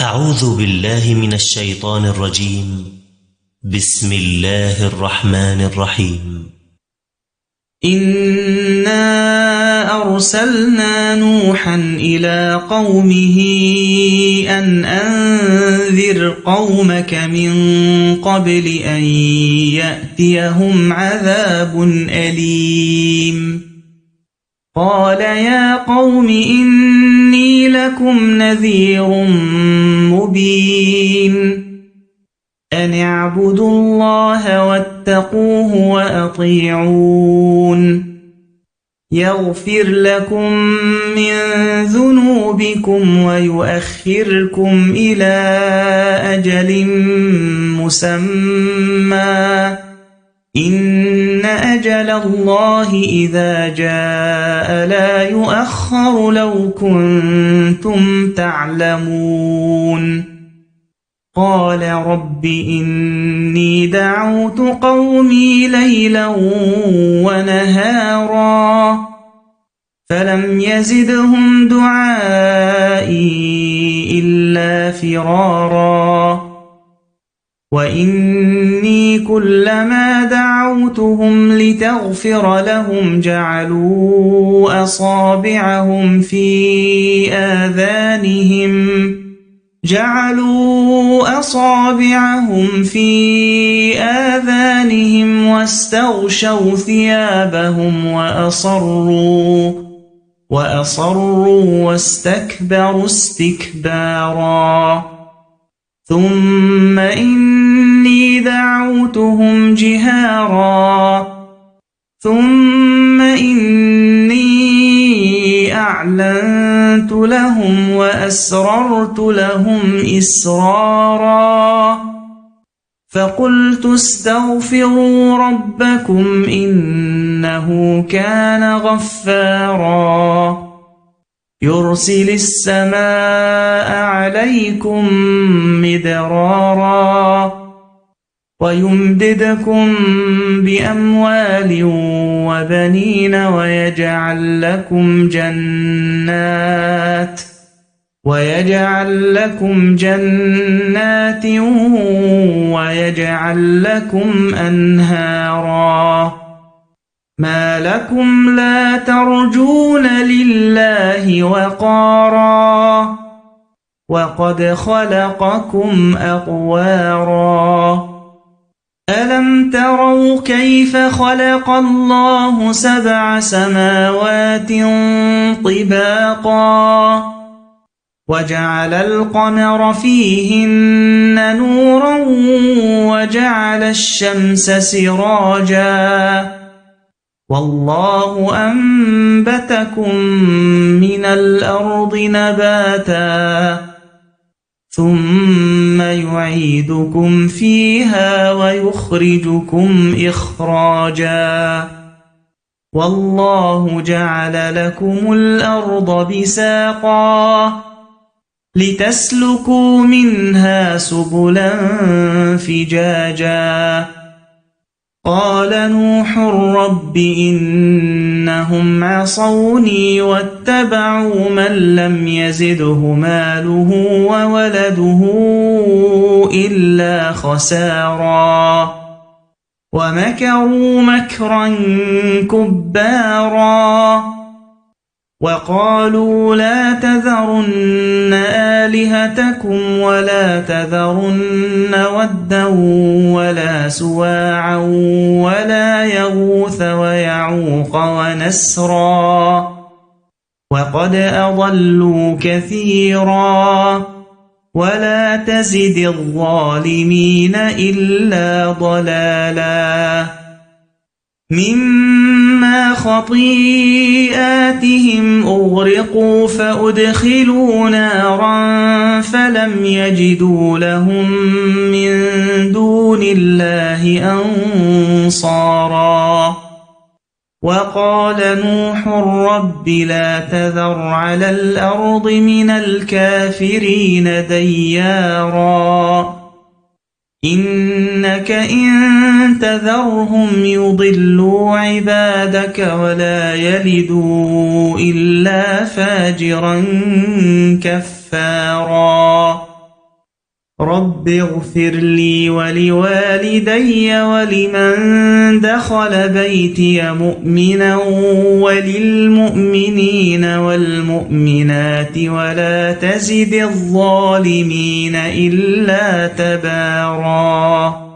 أعوذ بالله من الشيطان الرجيم. بسم الله الرحمن الرحيم. إنا أرسلنا نوحا إلى قومه أن أنذر قومك من قبل أن يأتيهم عذاب أليم. قال يا قوم إني لكم نذير مبين أن اعبدوا الله واتقوه وأطيعون يغفر لكم من ذنوبكم ويؤخركم إلى أجل مسمى إن أجل الله إذا جاء لا يؤخر لو كنتم تعلمون. قال رب إني دعوت قومي ليلا ونهارا فلم يزدهم دعائي إلا فرارا وإني كلما دعوتهم لتغفر لهم جعلوا أصابعهم في آذانهم واستغشوا ثيابهم وأصروا واستكبروا استكبارا ثم إني دعوتهم جهارا ثم إني أعلنت لهم وأسررت لهم إسرارا فقلت استغفروا ربكم إنه كان غفارا يرسل السماء عليكم مدرارا ويمددكم بأموال وبنين ويجعل لكم جنات ويجعل لكم أنهارا ما لكم لا ترجون لله وقارا وقد خلقكم أطوارا ألم تروا كيف خلق الله 7 سماوات طباقا وجعل القمر فيهن نورا وجعل الشمس سراجا والله أنبتكم من الأرض نباتا ثم يعيدكم فيها ويخرجكم إخراجا والله جعل لكم الأرض بساطا لتسلكوا منها سبلا فجاجا قال نوح رب إنهم عصوني واتبعوا من لم يزده ماله وولده إلا خسارا ومكروا مكرا كبارا وقالوا لا تذرن آلهتكم ولا تذرن ودا ولا سواعا ولا يغوث ويعوق ونسرا وقد أضلوا كثيرا ولا تزد الظالمين إلا ضلالا مما خطيئاتهم أغرقوا فأدخلوا نارا فلم يجدوا لهم من دون الله أنصارا وقال نوح رب لا تذر على الأرض من الكافرين ديارا إنك إن تذرهم يضلوا عبادك ولا يلدوا إلا فاجرا كفارا رب اغفر لي ولوالدي ولمن دخل بيتي مؤمنا وللمؤمنين والمؤمنات ولا تزد الظالمين إلا تباراً.